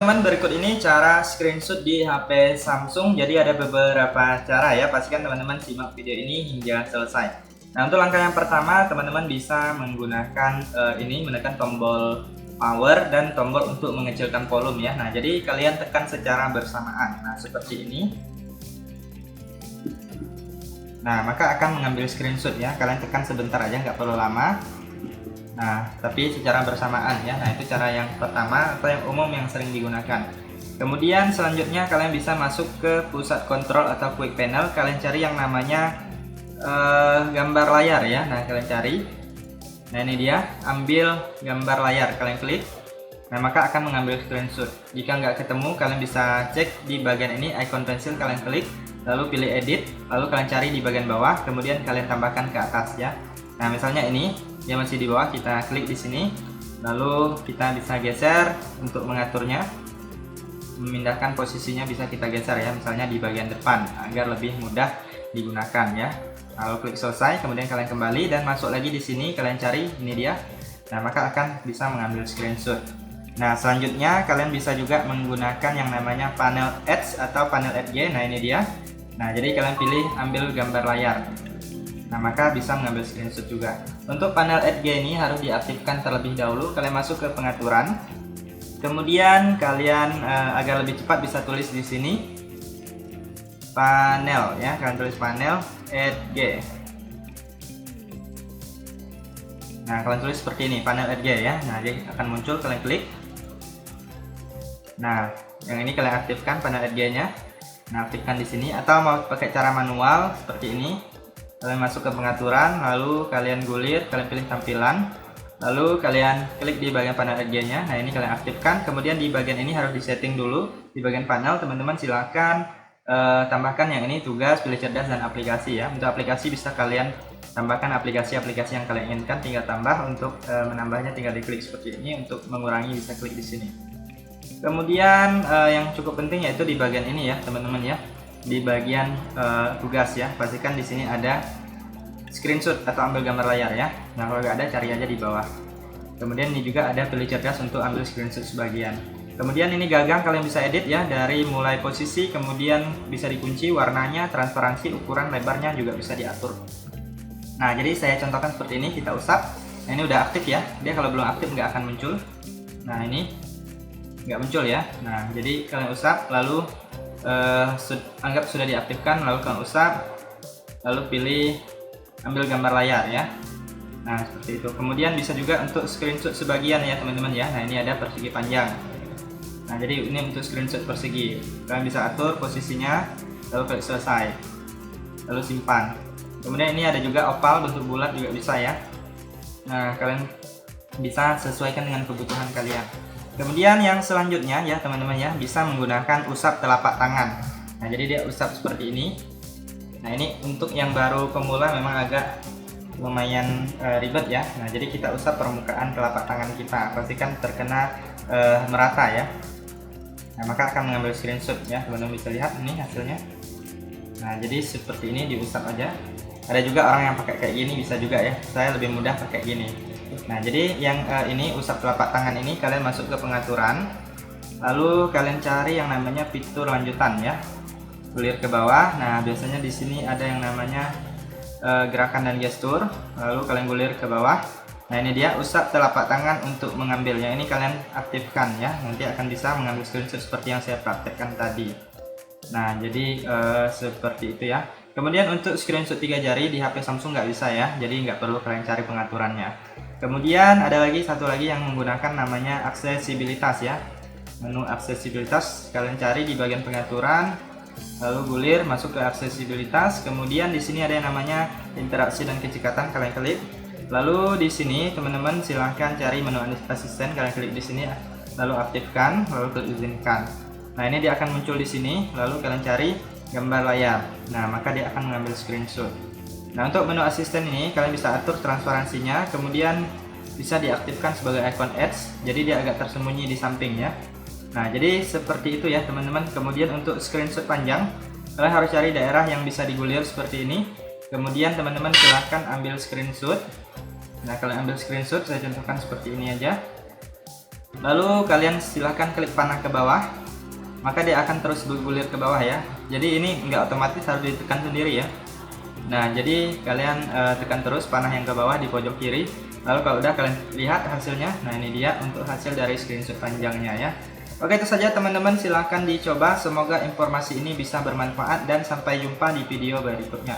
Teman, berikut ini cara screenshot di HP Samsung. Jadi ada beberapa cara ya, pastikan teman-teman simak video ini hingga selesai. Nah, untuk langkah yang pertama, teman-teman bisa menggunakan menekan tombol power dan tombol untuk mengecilkan volume ya. Nah, jadi kalian tekan secara bersamaan. Nah, seperti ini. Nah, maka akan mengambil screenshot ya. Kalian tekan sebentar aja, nggak perlu lama. Nah, tapi secara bersamaan ya. Nah, itu cara yang pertama atau yang umum yang sering digunakan. Kemudian selanjutnya kalian bisa masuk ke pusat kontrol atau quick panel. Kalian cari yang namanya gambar layar ya. Nah, kalian cari. Nah, ini dia, ambil gambar layar. Kalian klik. Nah, maka akan mengambil screenshot. Jika nggak ketemu, kalian bisa cek di bagian ini, icon pensil kalian klik. Lalu pilih edit. Lalu kalian cari di bagian bawah. Kemudian kalian tambahkan ke atas ya. Nah, misalnya ini dia masih di bawah, kita klik di sini, lalu kita bisa geser untuk mengaturnya, memindahkan posisinya bisa kita geser ya, misalnya di bagian depan agar lebih mudah digunakan ya. Lalu klik selesai, kemudian kalian kembali dan masuk lagi di sini, kalian cari ini dia. Nah, maka akan bisa mengambil screenshot. Nah, selanjutnya kalian bisa juga menggunakan yang namanya panel Edge atau panel Edge. Nah, ini dia. Nah, jadi kalian pilih ambil gambar layar. Nah, maka bisa mengambil screenshot juga. Untuk panel Edge ini harus diaktifkan terlebih dahulu. Kalian masuk ke pengaturan. Kemudian kalian agar lebih cepat bisa tulis di sini panel ya. Kalian tulis panel Edge. Nah, kalian tulis seperti ini, panel Edge ya. Nah, jadi akan muncul, kalian klik. Nah, yang ini kalian aktifkan panel Edge-nya. Nah, aktifkan di sini atau mau pakai cara manual seperti ini. Kalian masuk ke pengaturan, lalu kalian gulir, kalian pilih tampilan, lalu kalian klik di bagian panel Edge-nya. Nah, ini kalian aktifkan. Kemudian di bagian ini harus disetting dulu. Di bagian panel, teman-teman silakan tambahkan yang ini, tugas, pilih cerdas, dan aplikasi ya. Untuk aplikasi bisa kalian tambahkan aplikasi-aplikasi yang kalian inginkan, tinggal tambah. Untuk menambahnya tinggal diklik seperti ini, untuk mengurangi bisa klik di sini. Kemudian yang cukup penting yaitu di bagian ini ya, teman-teman ya. Di bagian tugas ya, pastikan di sini ada screenshot atau ambil gambar layar ya. Nah, kalau nggak ada, cari aja di bawah. Kemudian ini juga ada pilih cerdas untuk ambil screenshot sebagian. Kemudian ini gagang, kalian bisa edit ya, dari mulai posisi, kemudian bisa dikunci warnanya, transparansi, ukuran, lebarnya juga bisa diatur. Nah, jadi saya contohkan seperti ini, kita usap. Nah, ini udah aktif ya, dia kalau belum aktif nggak akan muncul. Nah, ini nggak muncul ya. Nah, jadi kalian usap, lalu anggap sudah diaktifkan, lalu kalian usap, lalu pilih ambil gambar layar ya. Nah, seperti itu. Kemudian bisa juga untuk screenshot sebagian ya, teman-teman ya. Nah, ini ada persegi panjang. Nah, jadi ini untuk screenshot persegi. Kalian bisa atur posisinya, lalu klik selesai, lalu simpan. Kemudian ini ada juga oval, bentuk bulat juga bisa ya. Nah, kalian bisa sesuaikan dengan kebutuhan kalian. Kemudian yang selanjutnya ya, teman-teman ya, bisa menggunakan usap telapak tangan. Nah, jadi dia usap seperti ini. Nah, ini untuk yang baru pemula memang agak lumayan ribet ya. Nah, jadi kita usap permukaan telapak tangan kita, pastikan terkena merata ya. Nah, maka akan mengambil screenshot ya, teman-teman bisa lihat ini hasilnya. Nah, jadi seperti ini diusap aja. Ada juga orang yang pakai kayak gini, bisa juga ya. Saya lebih mudah pakai gini. Nah, jadi yang ini usap telapak tangan ini, kalian masuk ke pengaturan, lalu kalian cari yang namanya fitur lanjutan ya. Gulir ke bawah. Nah, biasanya di sini ada yang namanya gerakan dan gestur, lalu kalian gulir ke bawah. Nah, ini dia usap telapak tangan untuk mengambilnya. Ini kalian aktifkan ya, nanti akan bisa mengambil screenshot seperti yang saya praktekkan tadi. Nah, jadi seperti itu ya. Kemudian untuk screenshot 3 jari di HP Samsung nggak bisa ya, jadi nggak perlu kalian cari pengaturannya. Kemudian ada lagi satu lagi yang menggunakan namanya aksesibilitas ya. Menu aksesibilitas kalian cari di bagian pengaturan, lalu gulir masuk ke aksesibilitas. Kemudian di sini ada yang namanya interaksi dan kecekatan, kalian klik. Lalu di sini teman-teman silahkan cari menu asisten, kalian klik di sini, lalu aktifkan, lalu klik izinkan. Nah, ini dia akan muncul di sini, lalu kalian cari gambar layar. Nah, maka dia akan mengambil screenshot. Nah, untuk menu asisten ini kalian bisa atur transparansinya, kemudian bisa diaktifkan sebagai icon Edge, jadi dia agak tersembunyi di samping ya. Nah, jadi seperti itu ya, teman-teman. Kemudian untuk screenshot panjang, kalian harus cari daerah yang bisa digulir seperti ini. Kemudian teman-teman silahkan ambil screenshot. Nah, kalian ambil screenshot, saya contohkan seperti ini aja. Lalu kalian silahkan klik panah ke bawah, maka dia akan terus bergulir ke bawah ya. Jadi ini nggak otomatis, harus ditekan sendiri ya. Nah, jadi kalian tekan terus panah yang ke bawah di pojok kiri. Lalu kalau udah, kalian lihat hasilnya. Nah, ini dia untuk hasil dari screenshot panjangnya ya. Oke, itu saja teman-teman, silahkan dicoba. Semoga informasi ini bisa bermanfaat dan sampai jumpa di video berikutnya.